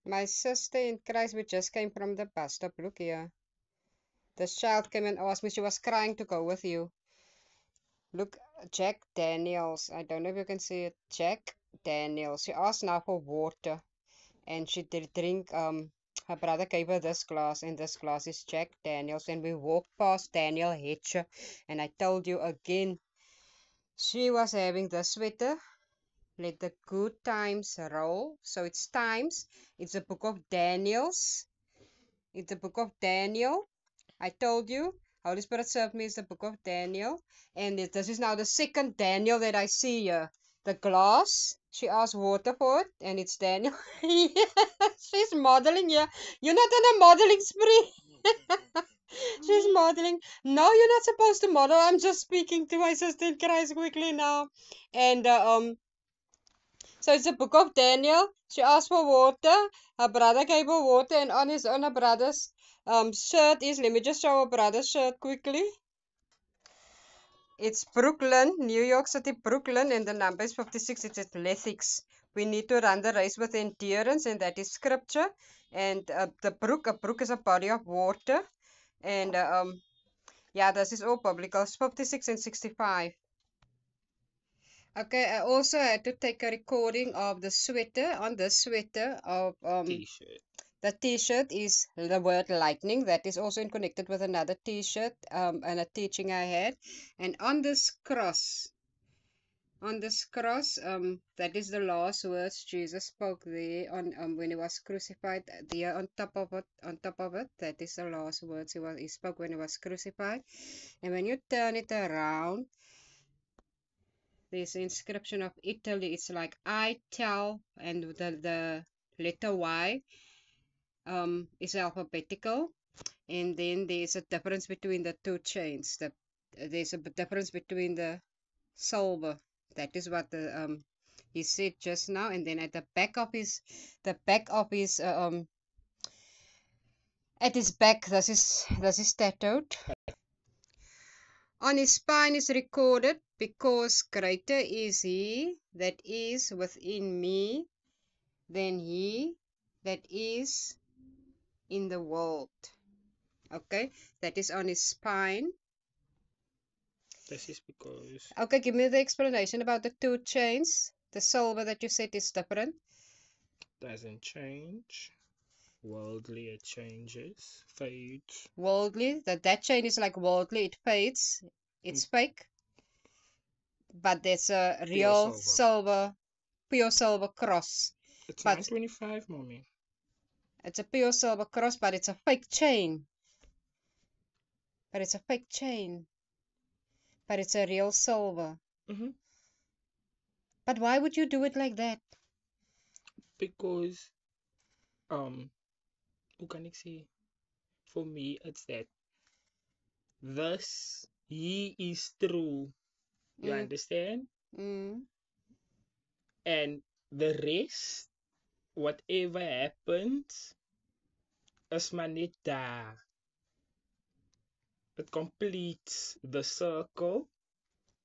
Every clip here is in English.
My sister in Christ, we just came from the bus stop. Look here. This child came and asked me, she was crying to go with you. Look, Jack Daniels. I don't know if you can see it. Jack Daniels. She asked now for water. And she did drink, her brother gave her this glass, and this glass is Jack Daniels. And we walked past Daniel Hatcher. And I told you again, she was having the sweater. Let the good times roll. So it's times. It's the book of Daniels. It's the book of Daniel. I told you, Holy Spirit served me is the book of Daniel. And this is now the second Daniel that I see here. The glass, she asked water for it, and it's Daniel. She's modeling here. You're not on a modeling spree. She's modeling. No, you're not supposed to model. I'm just speaking to my sister in Christ quickly now. And so it's the book of Daniel. She asked for water. Her brother gave her water, and on her brother's shirt is. Let me just show her brother's shirt quickly. It's Brooklyn, New York City, Brooklyn, and the number is 56. It's athletics. We need to run the race with endurance, and that is scripture. And a brook is a body of water. And yeah, this is all biblical. 56 and 65. Okay, I also had to take a recording of the sweater. On the sweater of T-shirt. the t-shirt is the word lightning. That is also connected with another t-shirt and a teaching I had. And on this cross, that is the last words Jesus spoke there on when he was crucified. There on top of it, that is the last words he spoke when he was crucified. And when you turn it around, there's an inscription of Italy. It's like I tell, and the letter Y is alphabetical, and then there's a difference between the two chains. There's a difference between the silver. That is what he said just now. And then at the back of his at his back, this is tattooed. On his spine is recorded, because greater is he that is within me than he that is in the world. Okay, that is on his spine. This is because Okay, give me the explanation about the two chains. The silver that you said is different. doesn't change. Worldly, it changes, fades. Worldly, that chain is like worldly, it fades, it's fake. But there's a Pure real silver. silver, pure silver cross. It's But 925, mommy. it's a pure silver cross, but it's a fake chain. But it's a fake chain. But it's a real silver. Mm-hmm. But why would you do it like that? Because, hoe kan ik say? For me, it's that thus he is true. You Mm, understand? mm. And the rest, whatever happens, is maar net daar. It completes the circle.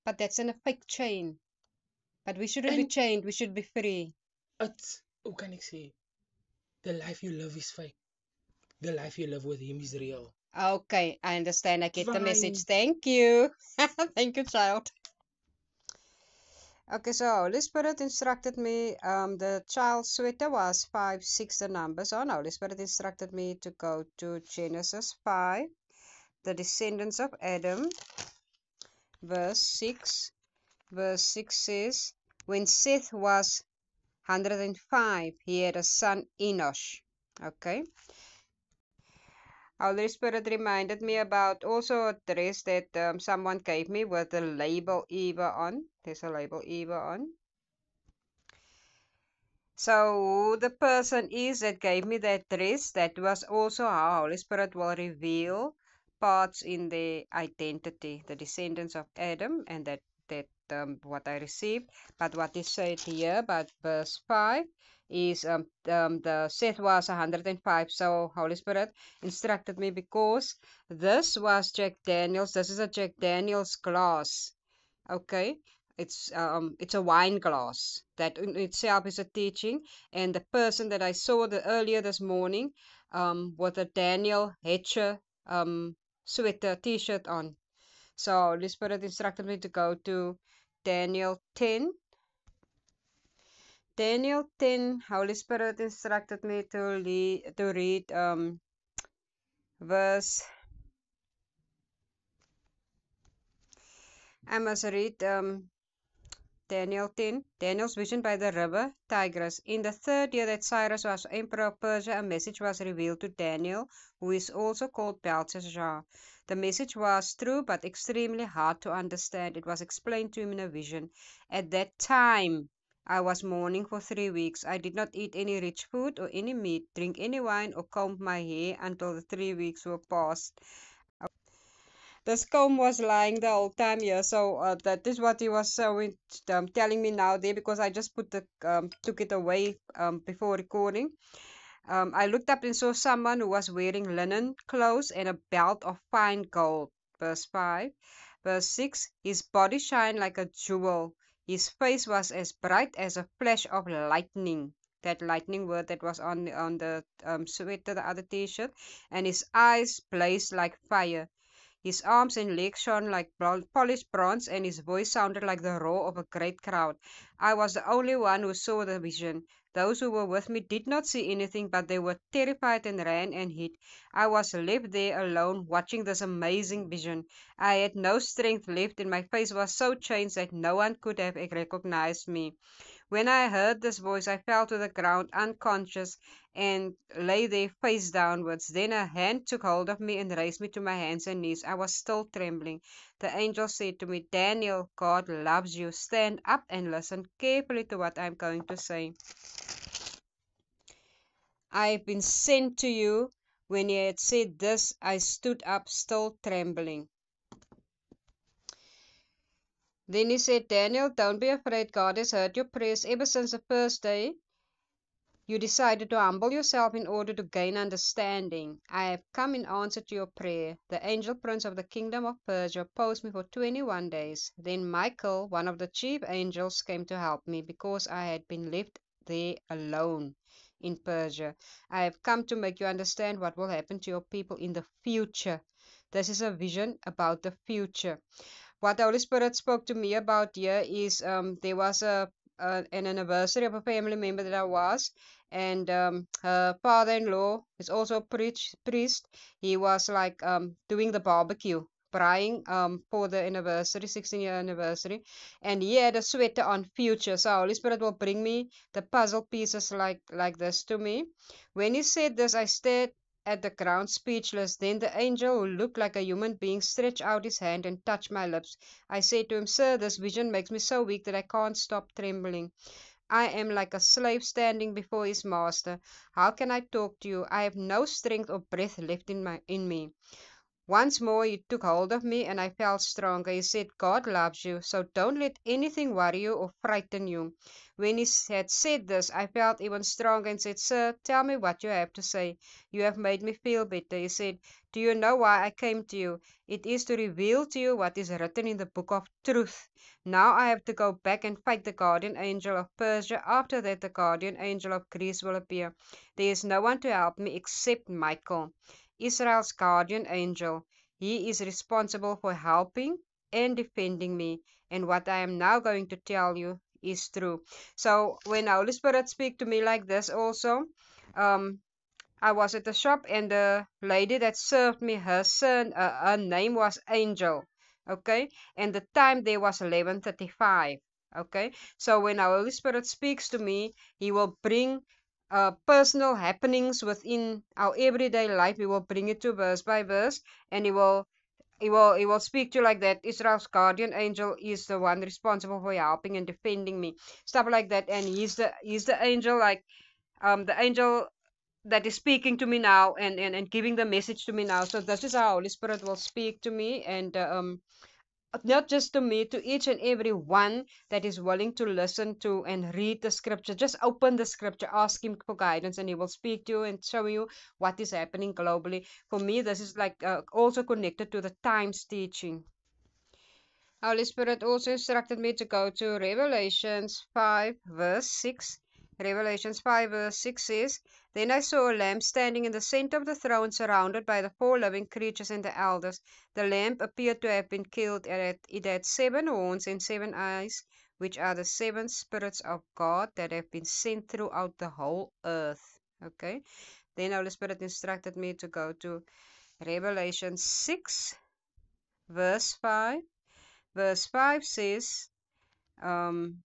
But that's in a fake chain. But we shouldn't be And chained, we should be free. it's, hoe kan ik say? The life you live is fake. The life you live with him is real. Okay, I understand. I get the Fine. message. Thank you. Thank you, child. Okay, so Holy Spirit instructed me. The child's sweater was 5, 6, the numbers on. Holy Spirit instructed me to go to Genesis 5, the descendants of Adam, verse 6. Verse 6 says, when Seth was 105, he had a son Enosh. Okay. Holy Spirit reminded me about also a dress that someone gave me with the label Eva on. There's a label Eva on. So who the person is that gave me that dress, that was also how Holy Spirit will reveal parts in their identity, the descendants of Adam, and that what I received. But what is said here about verse 5 is the Seth was 105. So Holy Spirit instructed me, because this was Jack Daniels. This is a Jack Daniels glass. Okay. It's a wine glass. That in itself is a teaching. And the person that I saw earlier this morning with a Daniel Hatcher sweater T-shirt on. So Holy Spirit instructed me to go to Daniel 10. Daniel 10, Holy Spirit instructed me to read verse. I must read Daniel 10, Daniel's vision by the river Tigris. In the third year that Cyrus was emperor of Persia, a message was revealed to Daniel, who is also called Belteshazzar. The message was true but extremely hard to understand. It was explained to him in a vision. At that time, I was mourning for 3 weeks. I did not eat any rich food or any meat, drink any wine, or comb my hair until the 3 weeks were past. This comb was lying the whole time here, so that is what he was telling me now there, because I just took it away before recording. I looked up and saw someone who was wearing linen clothes and a belt of fine gold. Verse 5. Verse 6. His body shined like a jewel. His face was as bright as a flash of lightning. That lightning word that was on the sweater, the other T-shirt. And his eyes blazed like fire. His arms and legs shone like polished bronze, and his voice sounded like the roar of a great crowd. I was the only one who saw the vision. Those who were with me did not see anything, but they were terrified and ran and hid. I was left there alone, watching this amazing vision. I had no strength left, and my face was so changed that no one could have recognized me. When I heard this voice, I fell to the ground unconscious and lay there face downwards. Then a hand took hold of me and raised me to my hands and knees. I was still trembling. The angel said to me, Daniel, God loves you. Stand up and listen carefully to what I am going to say. I have been sent to you. When he had said this, I stood up, still trembling. Then he said, Daniel, don't be afraid. God has heard your prayers ever since the first day you decided to humble yourself in order to gain understanding. I have come in answer to your prayer. The angel prince of the kingdom of Persia opposed me for 21 days. Then Michael, one of the chief angels, came to help me because I had been left there alone in Persia. I have come to make you understand what will happen to your people in the future. This is a vision about the future. What the Holy Spirit spoke to me about here is there was an anniversary of a family member that I was, and her father-in-law is also a priest. He was like doing the barbecue, frying for the anniversary, 16-year anniversary, and he had a sweater on future. So Holy Spirit will bring me the puzzle pieces like this to me. When he said this, I stared at the ground, speechless. Then the angel, who looked like a human being, stretched out his hand and touched my lips. I said to him, Sir, this vision makes me so weak that I can't stop trembling. I am like a slave standing before his master. How can I talk to you? I have no strength or breath left in me. Once more he took hold of me and I felt stronger. He said, God loves you, so don't let anything worry you or frighten you. When he had said this, I felt even stronger and said, Sir, tell me what you have to say. You have made me feel better. He said, Do you know why I came to you? It is to reveal to you what is written in the book of truth. Now I have to go back and fight the guardian angel of Persia. After that, the guardian angel of Greece will appear. There is no one to help me except Michael, Israel's guardian angel. He is responsible for helping and defending me. And what I am now going to tell you is true. So when Holy Spirit speak to me like this also, I was at the shop and the lady that served me, her name was Angel. Okay, and the time there was 11:35. Okay, so when our Holy Spirit speaks to me, He will bring personal happenings within our everyday life. He will bring it to verse by verse, and he will speak to you like that. Israel's guardian angel is the one responsible for helping and defending me, stuff like that. And he's the angel, like the angel that is speaking to me now, and giving the message to me now. So this is how Holy Spirit will speak to me, and not just to me, to each and every one that is willing to listen to and read the scripture. Just open the scripture, ask him for guidance, and he will speak to you and show you what is happening globally. For me, this is like also connected to the times teaching. Holy Spirit also instructed me to go to Revelations 5, verse 6. Revelations 5, verse 6 says, Then I saw a lamb standing in the center of the throne, surrounded by the four living creatures and the elders. The lamb appeared to have been killed, and it had 7 horns and 7 eyes, which are the 7 spirits of God that have been sent throughout the whole earth. Okay. Then Holy Spirit instructed me to go to Revelation 6, verse 5. Verse 5 says, um,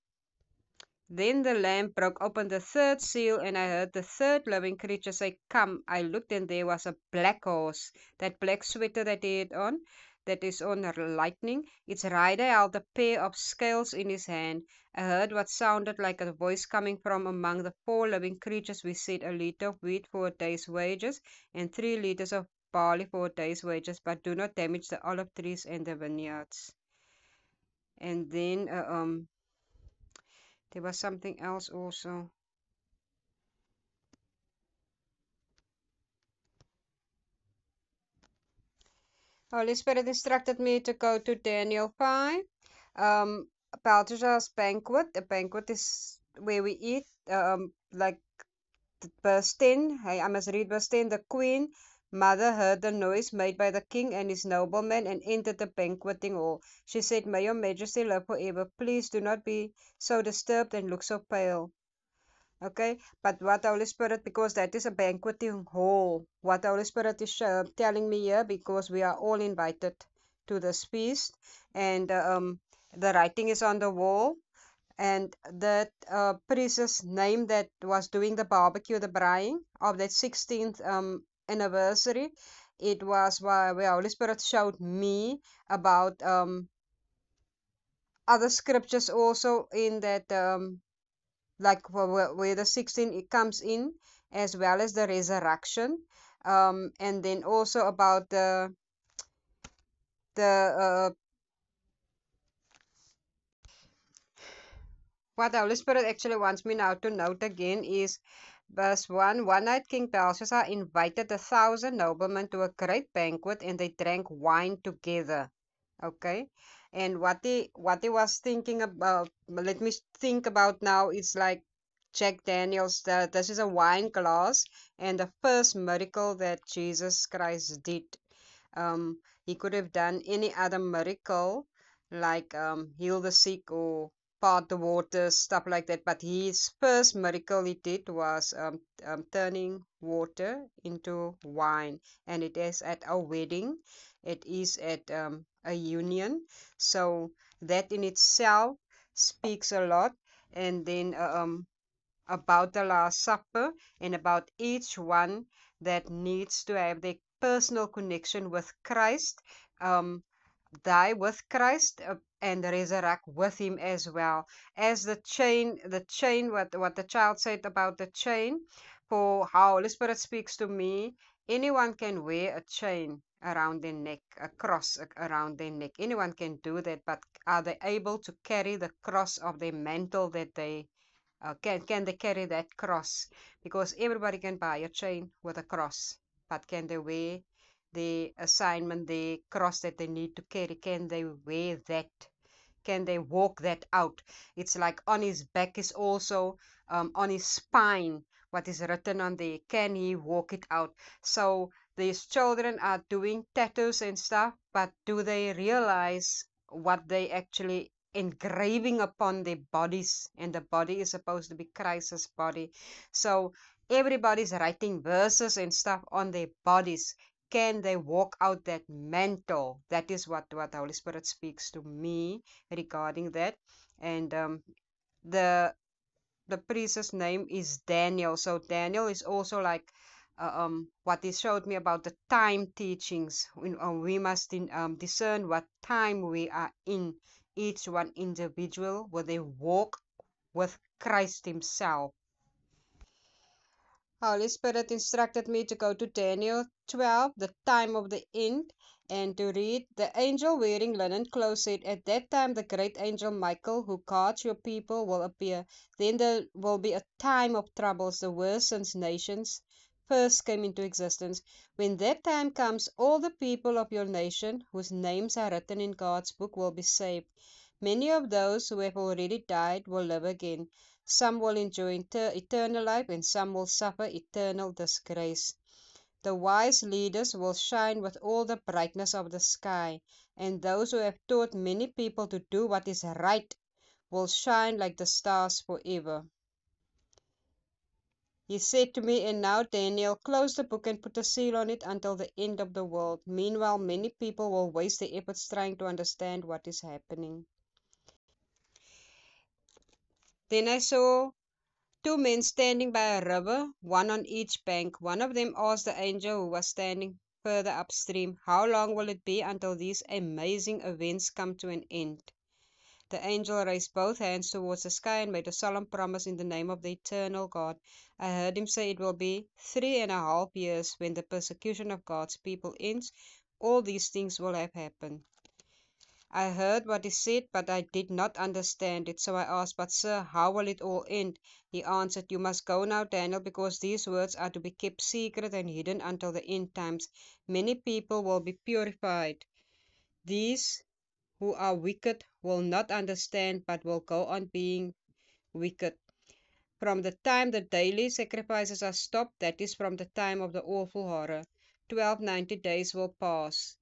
Then the Lamb broke open the third seal, and I heard the third living creature say, Come. I looked, and there was a black horse, that black sweater that he had on, that is on lightning. Its rider held a pair of scales in his hand. I heard what sounded like a voice coming from among the four living creatures. We said, A liter of wheat for a day's wages, and 3 liters of barley for a day's wages, but do not damage the olive trees and the vineyards. And then there was something else also. Holy Spirit instructed me to go to Daniel 5. Balthazar's banquet. A banquet is where we eat. Like verse 10. I must read verse 10. The queen mother heard the noise made by the king and his noblemen and entered the banqueting hall. She said, May your majesty live forever. Please do not be so disturbed and look so pale. Okay, but what the Holy Spirit, because that is a banqueting hall, what the Holy Spirit is telling me here, because we are all invited to this feast, and the writing is on the wall, and that priest's name that was doing the barbecue, the braaiing of that 16th anniversary, it was where Holy Spirit showed me about other scriptures also in that like where the 16 it comes in, as well as the resurrection, and then also about the what the Holy Spirit actually wants me now to note again is verse 1. One night King Belshazzar invited 1,000 noblemen to a great banquet, and they drank wine together. Okay, and what he was thinking about, let me think about now, it's like Jack Daniels, that this is a wine glass, and the first miracle that Jesus Christ did. He could have done any other miracle, like heal the sick or part the water, stuff like that. But his first miracle he did was turning water into wine, and it is at a wedding. It is at a union. So that in itself speaks a lot. And then about the Last Supper, and about each one that needs to have their personal connection with Christ, um, die with Christ, and resurrect with Him as well. As the chain, what the child said about the chain, for how Holy Spirit speaks to me, anyone can wear a chain around their neck, a cross around their neck. Anyone can do that, but are they able to carry the cross of their mantle that they can they carry that cross? Because everybody can buy a chain with a cross, but can they wear the assignment, the cross that they need to carry? Can they wear that? Can they walk that out? It's like on his back is also on his spine, what is written on there. Can he walk it out? So these children are doing tattoos and stuff, but do they realize what they actually engraving upon their bodies? And the body is supposed to be Christ's body. So everybody's writing verses and stuff on their bodies. Can they walk out that mantle? That is what the Holy Spirit speaks to me regarding that. And the the priest's name is Daniel. So Daniel is also like what he showed me about the time teachings. We must discern what time we are in. Each one individual, where they walk with Christ Himself. Holy Spirit instructed me to go to Daniel 12, the time of the end, and to read. The angel wearing linen clothes said, At that time the great angel Michael, who guards your people, will appear. Then there will be a time of troubles, the worst since nations first came into existence. When that time comes, all the people of your nation whose names are written in God's book will be saved. Many of those who have already died will live again. Some will enjoy eternal life, and some will suffer eternal disgrace. The wise leaders will shine with all the brightness of the sky, and those who have taught many people to do what is right will shine like the stars forever. He said to me, and now, Daniel, close the book and put a seal on it until the end of the world. Meanwhile, many people will waste their efforts trying to understand what is happening. Then I saw two men standing by a river, one on each bank. One of them asked the angel who was standing further upstream, "How long will it be until these amazing events come to an end?" The angel raised both hands towards the sky and made a solemn promise in the name of the eternal God. I heard him say, "It will be 3.5 years when the persecution of God's people ends. All these things will have happened." I heard what he said, but I did not understand it. So I asked, "But sir, how will it all end?" He answered, "You must go now, Daniel, because these words are to be kept secret and hidden until the end times. Many people will be purified. These who are wicked will not understand, but will go on being wicked. From the time the daily sacrifices are stopped, that is, from the time of the awful horror, 1290 days will pass.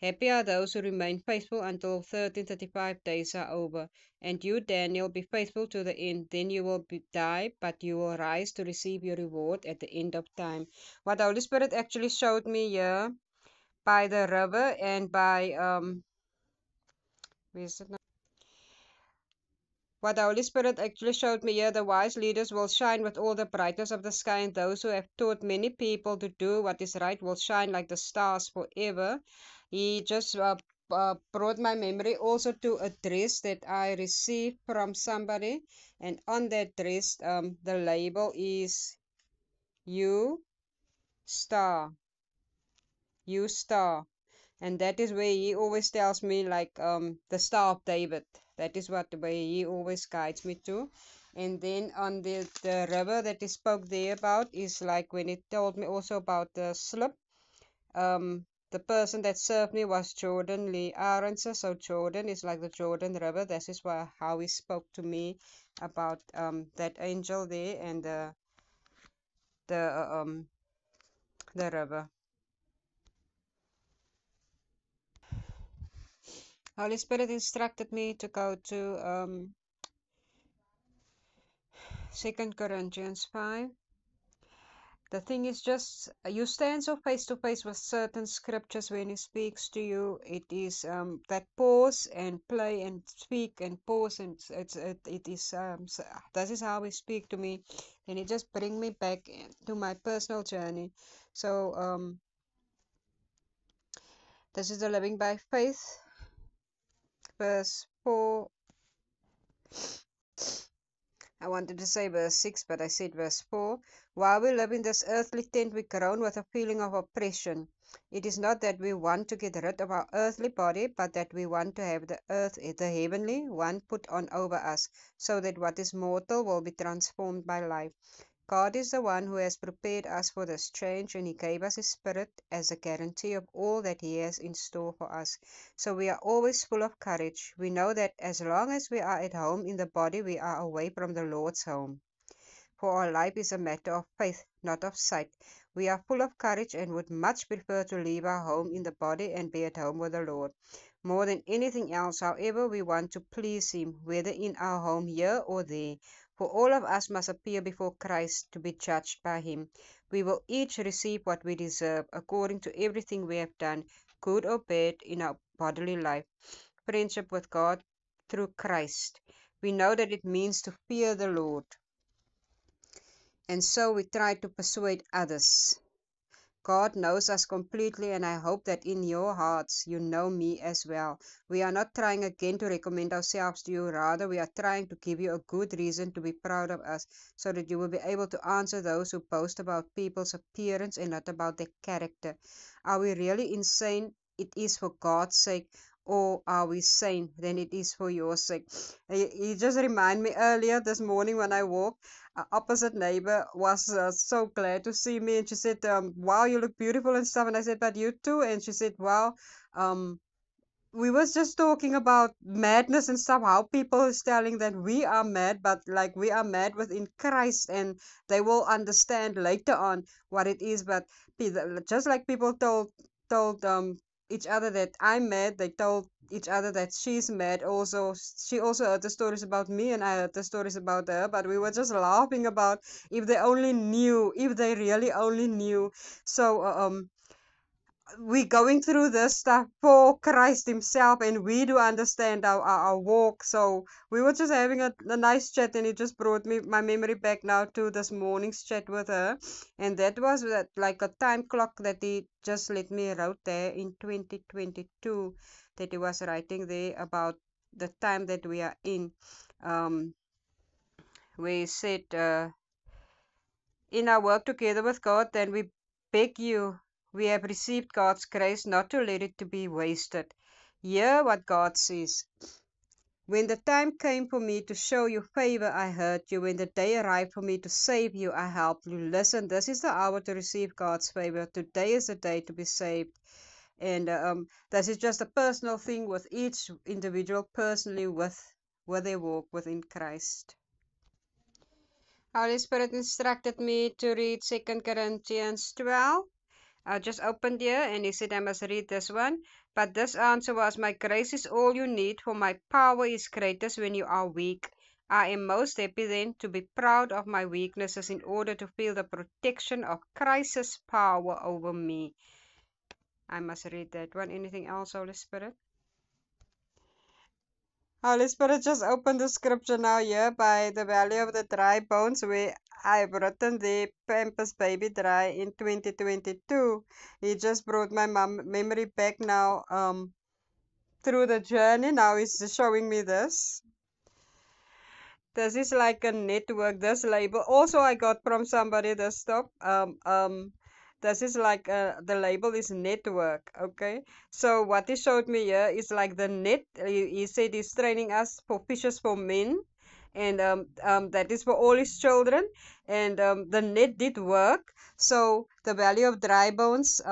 Happy are those who remain faithful until 1335 days are over. And you, Daniel, be faithful to the end. Then you will die, but you will rise to receive your reward at the end of time." What the Holy Spirit actually showed me here by the river and by where is it now? What the Holy Spirit actually showed me here, the wise leaders will shine with all the brightness of the sky, and those who have taught many people to do what is right will shine like the stars forever. He just brought my memory also to a dress that I received from somebody, and on that dress, the label is "You Star, You Star." And that is where he always tells me, like, the Star of David. That is what the way he always guides me to. And then on the river that he spoke there about is like when he told me also about the slip. The person that served me was Jordan Lee Aronson. So Jordan is like the Jordan River. This is how he spoke to me about that angel there and the uh, um the river. Holy Spirit instructed me to go to 2 Corinthians 5. The thing is just you stand so face to face with certain scriptures when he speaks to you. It is that pause and play and speak and pause and it is this is how he speak to me, and it just bring me back to my personal journey. So this is the living by faith, verse 4. I wanted to say verse 6, but I said verse 4. While we live in this earthly tent, we groan with a feeling of oppression. It is not that we want to get rid of our earthly body, but that we want to have the heavenly one put on over us, so that what is mortal will be transformed by life. God is the one who has prepared us for this change, and He gave us His Spirit as a guarantee of all that He has in store for us. So we are always full of courage. We know that as long as we are at home in the body, we are away from the Lord's home. For our life is a matter of faith, not of sight. We are full of courage and would much prefer to leave our home in the body and be at home with the Lord. More than anything else, however, we want to please Him, whether in our home here or there. For all of us must appear before Christ to be judged by Him. We will each receive what we deserve, according to everything we have done, good or bad, in our bodily life. Friendship with God through Christ. We know that it means to fear the Lord. And so we try to persuade others. God knows us completely, and I hope that in your hearts you know me as well. We are not trying again to recommend ourselves to you. Rather, we are trying to give you a good reason to be proud of us, so that you will be able to answer those who boast about people's appearance and not about their character. Are we really insane? It is for God's sake. or are we sane? Then it is for your sake. He just reminded me earlier this morning when I walked. Opposite neighbor was so glad to see me, and she said, "Wow, you look beautiful and stuff." And I said, "But you too." And she said, "Wow, um, we was just talking about madness and stuff, how people is telling that we are mad, but like we are mad within Christ, and they will understand later on what it is. But just like people told each other that I'm mad, they told each other that she's mad also. She also heard the stories about me, and I heard the stories about her, but we were just laughing about, if they only knew, if they really only knew. So we going through this stuff for Christ Himself, and we do understand our walk. So we were just having a nice chat, and it just brought me my memory back now to this morning's chat with her, and that was that like a time clock that he just let me wrote there in 2022, that he was writing there about the time that we are in. Um, we said. In our work together with God, then we beg you, we have received God's grace not to let it to be wasted. Hear what God says. When the time came for me to show you favor, I heard you. When the day arrived for me to save you, I helped you. Listen, this is the hour to receive God's favor. Today is the day to be saved. And this is just a personal thing with each individual personally with their walk within Christ. Holy Spirit instructed me to read 2 Corinthians 12. I just opened here and he said I must read this one. But this answer was, my grace is all you need, for my power is greatest when you are weak. I am most happy then to be proud of my weaknesses in order to feel the protection of Christ's power over me. I must read that one. Anything else, Holy Spirit? Holy Spirit just opened the scripture now here by the Valley of the Dry Bones, where I've written the Pampers Baby Dry in 2022. He just brought my memory back now through the journey. Now he's showing me this. This is like a network, this label. Also, I got from somebody this stop. This is like the label is network. Okay. So what he showed me here is like the net. He said he's training us for fishes for men, and that is for all his children. And the net did work. So the Valley of Dry Bones.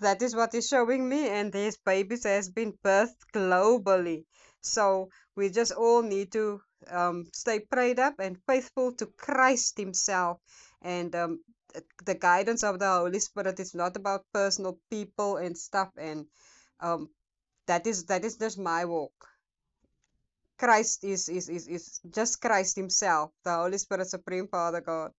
That is what he's showing me, and these babies has been birthed globally. So we just all need to stay prayed up and faithful to Christ Himself. And the guidance of the Holy Spirit is not about personal people and stuff. And um, that is just my walk. Christ is just Christ Himself, the Holy Spirit, Supreme Father God.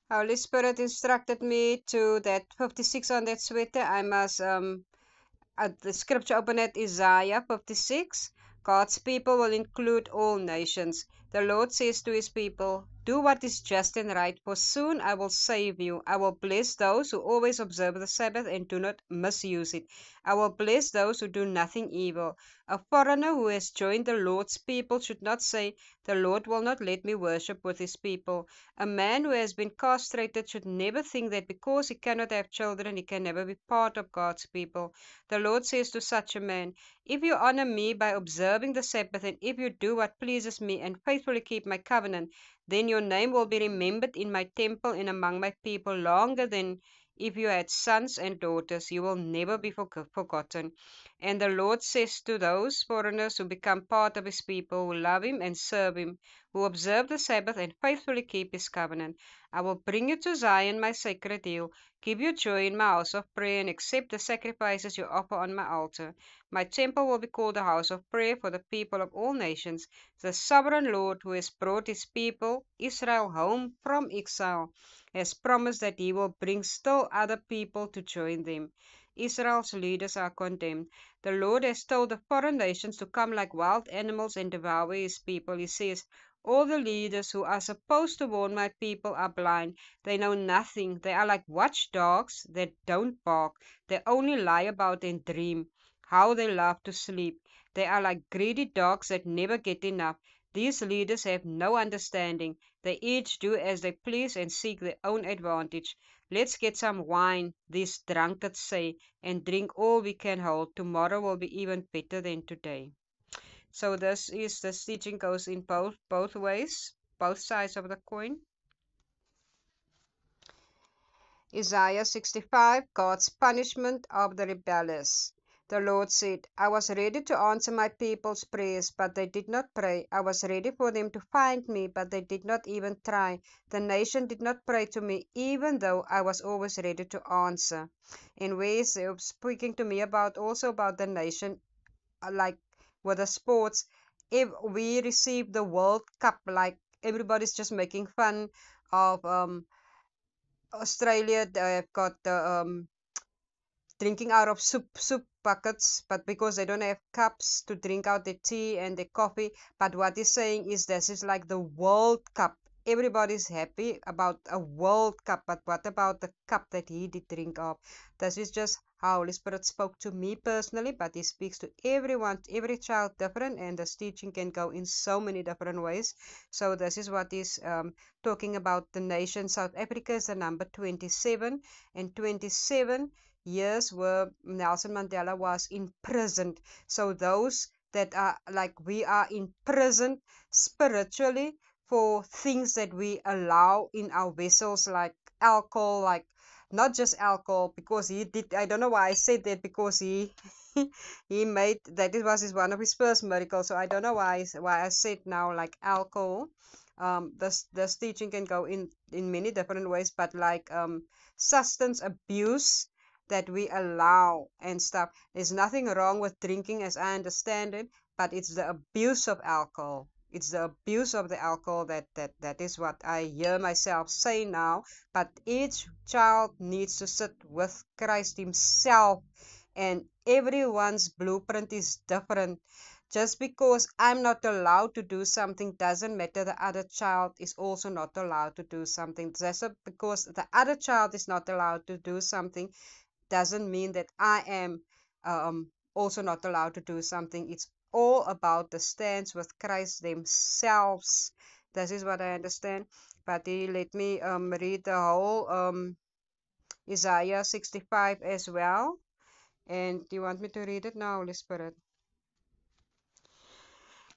Holy Spirit instructed me to that 56 on that sweater. I must the scripture open at Isaiah 56. God's people will include all nations. The Lord says to his people, do what is just and right, for soon I will save you. I will bless those who always observe the Sabbath and do not misuse it. I will bless those who do nothing evil. A foreigner who has joined the Lord's people should not say, the Lord will not let me worship with his people. A man who has been castrated should never think that because he cannot have children, he can never be part of God's people. The Lord says to such a man, if you honor me by observing the Sabbath, and if you do what pleases me and faithfully keep my covenant, then your name will be remembered in my temple and among my people longer than if you had sons and daughters. You will never be forgotten. And the Lord says to those foreigners who become part of his people, who love him and serve him, who observe the Sabbath and faithfully keep his covenant, I will bring you to Zion, my sacred hill, give you joy in my house of prayer, and accept the sacrifices you offer on my altar. My temple will be called a house of prayer for the people of all nations. The sovereign Lord, who has brought his people, Israel, home from exile, has promised that he will bring still other people to join them. Israel's leaders are condemned. The Lord has told the foreign nations to come like wild animals and devour his people. He says, all the leaders who are supposed to warn my people are blind. They know nothing. They are like watchdogs that don't bark. They only lie about and dream. How they love to sleep. They are like greedy dogs that never get enough. These leaders have no understanding. They each do as they please and seek their own advantage. Let's get some wine, these drunkards say, and drink all we can hold. Tomorrow will be even better than today. So this teaching goes in both ways, both sides of the coin. Isaiah 65, God's punishment of the rebellious. The Lord said, I was ready to answer my people's prayers, but they did not pray. I was ready for them to find me, but they did not even try. The nation did not pray to me, even though I was always ready to answer. And where is speaking to me about also about the nation, like with the sports. If we receive the World Cup, like everybody's just making fun of Australia, they've got the drinking out of soup buckets, but because they don't have cups to drink out their tea and their coffee. But what he's saying is this is like the World Cup. Everybody's happy about a World Cup, but what about the cup that he did drink of? This is just how Holy Spirit spoke to me personally, but he speaks to everyone, every child different, and this teaching can go in so many different ways. So this is what he's talking about the nation. South Africa is the number 27, and 27 years where Nelson Mandela was imprisoned. So those that are like we are imprisoned spiritually for things that we allow in our vessels, like alcohol, like not just alcohol, because he did, I don't know why I said that, because he he made that it was one of his first miracles. So I don't know why I said now like alcohol. This teaching can go in many different ways, but like substance abuse that we allow and stuff. There's nothing wrong with drinking as I understand it, but it's the abuse of alcohol. It's the abuse of the alcohol that is what I hear myself say now. But each child needs to sit with Christ himself, and everyone's blueprint is different. Just because I'm not allowed to do something doesn't matter the other child is also not allowed to do something. Just because the other child is not allowed to do something doesn't mean that I am also not allowed to do something. It's all about the stance with Christ themselves. This is what I understand. But let me read the whole Isaiah 65 as well. And do you want me to read it now, Holy Spirit?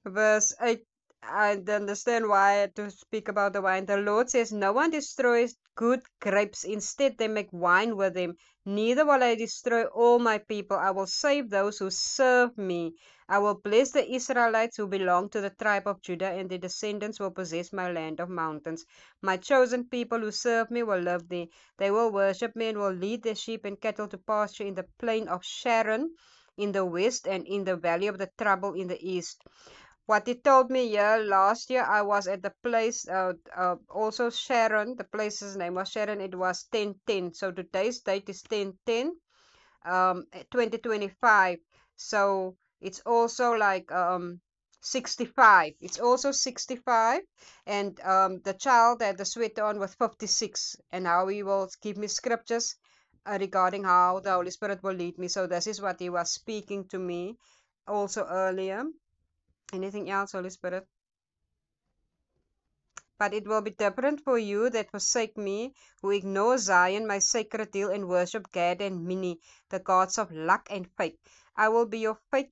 Verse 8. I understand why I had to speak about the wine. The Lord says, no one destroys good grapes. Instead, they make wine with them. Neither will I destroy all my people. I will save those who serve me. I will bless the Israelites who belong to the tribe of Judah, and their descendants will possess my land of mountains. My chosen people who serve me will live there. They will worship me and will lead their sheep and cattle to pasture in the plain of Sharon in the west and in the valley of the trouble in the east. What he told me here last year, I was at the place, also Sharon, the place's name was Sharon, it was 10/10. So today's date is 10/10, 2025. So it's also like 65. It's also 65. And the child had the sweater on with 56. And how he will give me scriptures regarding how the Holy Spirit will lead me. So this is what he was speaking to me also earlier. Anything else, Holy Spirit? But it will be different for you that forsake me, who ignore Zion, my sacred hill, and worship Gad and Mini, the gods of luck and fate. I will be your fate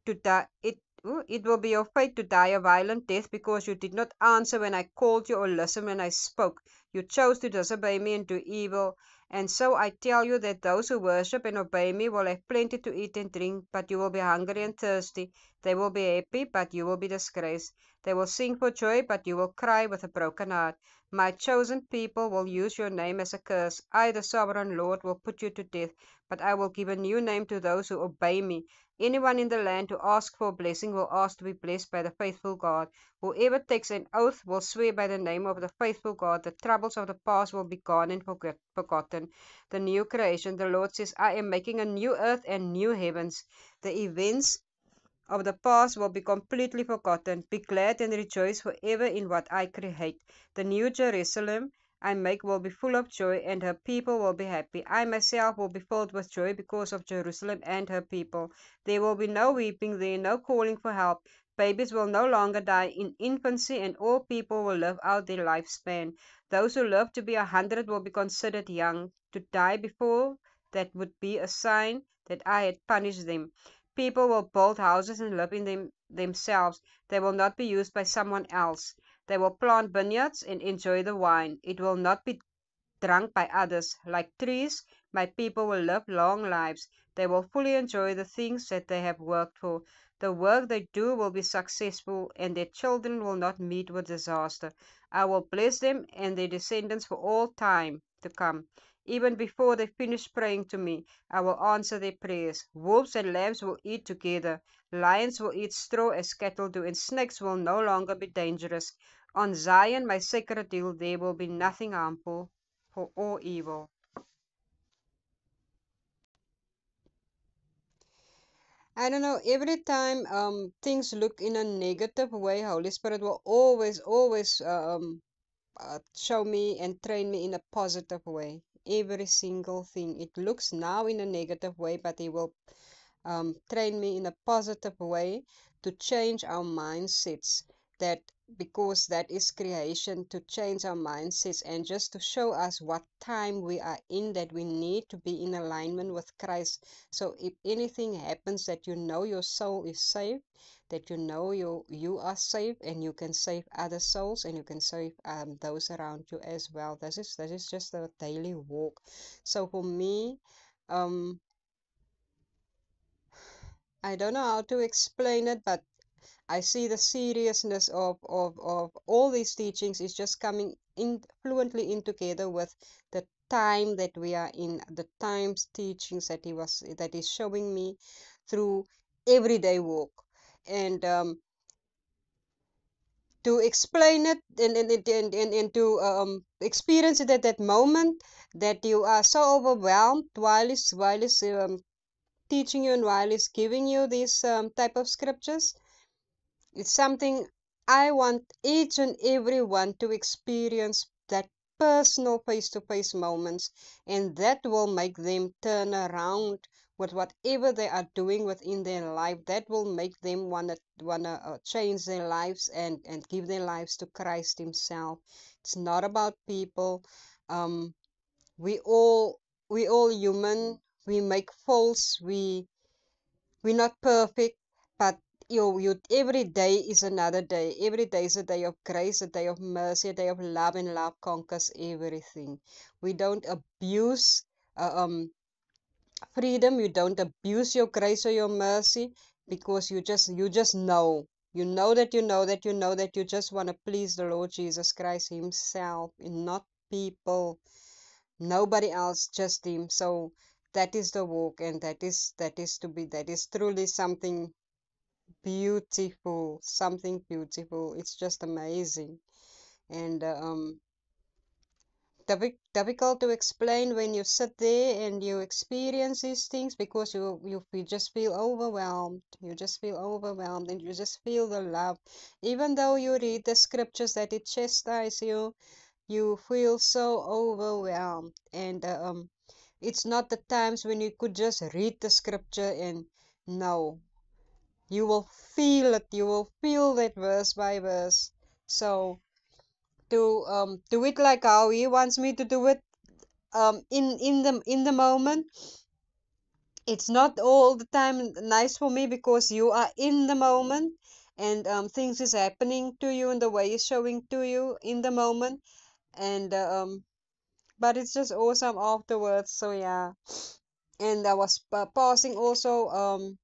to die. It will be your fate to die a violent death because you did not answer when I called you or listen when I spoke. You chose to disobey me and do evil. And so I tell you that those who worship and obey me will have plenty to eat and drink, but you will be hungry and thirsty. They will be happy, but you will be disgraced. They will sing for joy, but you will cry with a broken heart. My chosen people will use your name as a curse. I, the sovereign Lord, will put you to death, but I will give a new name to those who obey me. Anyone in the land who asks for a blessing will ask to be blessed by the faithful God. Whoever takes an oath will swear by the name of the faithful God. The troubles of the past will be gone and forgotten. The new creation, the Lord says, I am making a new earth and new heavens. The events of the past will be completely forgotten. Be glad and rejoice forever in what I create. The new Jerusalem I make will be full of joy, and her people will be happy. I myself will be filled with joy because of Jerusalem and her people. There will be no weeping there, no calling for help. Babies will no longer die in infancy, and all people will live out their lifespan. Those who live to be 100 will be considered young. To die before that would be a sign that I had punished them. People will build houses and live in them themselves. They will not be used by someone else. They will plant vineyards and enjoy the wine. It will not be drunk by others. Like trees, my people will live long lives. They will fully enjoy the things that they have worked for. The work they do will be successful, and their children will not meet with disaster. I will bless them and their descendants for all time to come. Even before they finish praying to me, I will answer their prayers. Wolves and lambs will eat together. Lions will eat straw as cattle do, and snakes will no longer be dangerous. On Zion, my sacred hill, there will be nothing harmful or evil. I don't know, every time things look in a negative way, Holy Spirit will always show me and train me in a positive way. Every single thing. It looks now in a negative way, but He will train me in a positive way to change our mindsets. That because that is creation, to change our mindsets and just to show us what time we are in, that we need to be in alignment with Christ. So if anything happens, that you know your soul is safe, that you know you are safe, and you can save other souls, and you can save those around you as well. This is just a daily walk. So for me, um I don't know how to explain it, but I see the seriousness of all these teachings is just coming in fluently in together with the time that we are in, the times teachings that is showing me through everyday walk. And to explain it and to experience it at that moment, that you are so overwhelmed while he's teaching you and while he's giving you these type of scriptures. It's something I want each and every one to experience, that personal face-to-face moments, and that will make them turn around with whatever they are doing within their life. That will make them wanna change their lives and give their lives to Christ Himself. It's not about people. Um, we all we all human. We make faults. We're not perfect, but every day is another day. Every day is a day of grace, a day of mercy, a day of love, and love conquers everything. We don't abuse freedom. You don't abuse your grace or your mercy, because you just know. You know that you know that you know that you just want to please the Lord Jesus Christ Himself, and not people, nobody else, just Him. So that is the walk, and that is truly something beautiful. It's just amazing, and difficult to explain when you sit there and you experience these things, because you just feel overwhelmed. You just feel overwhelmed, and you just feel the love. Even though you read the scriptures that it chastises you, you feel so overwhelmed. And it's not the times when you could just read the scripture and no, you will feel it. You will feel that verse by verse. So to do it like how He wants me to do it, in the moment, it's not all the time nice for me, because you are in the moment, and things is happening to you in the way He's showing to you in the moment, and but it's just awesome afterwards. So yeah, and I was passing also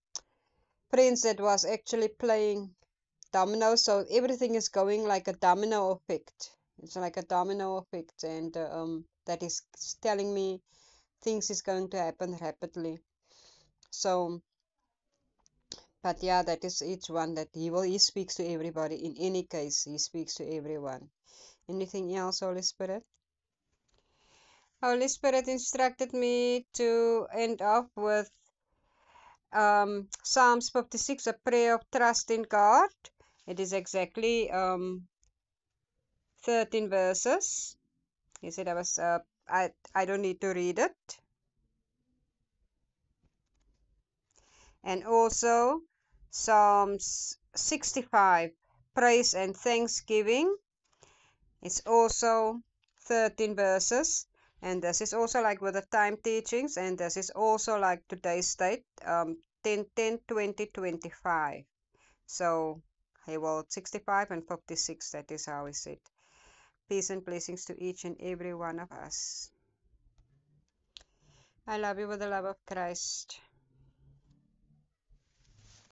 friends that was actually playing domino, so everything is going like a domino effect. It's like a domino effect, and that is telling me things is going to happen rapidly. So, but yeah, that is each one that he speaks to everybody. In any case, He speaks to everyone. Anything else, Holy Spirit? Holy Spirit instructed me to end off with Psalms 56, a prayer of trust in God. It is exactly 13 verses. He said I was, I don't need to read it. And also Psalms 65, praise and thanksgiving. It's also 13 verses. And this is also like with the time teachings. And this is also like today's date, 10/10/2025. So he will 65 and 56. That is how he said. Peace and blessings to each and every one of us. I love you with the love of Christ.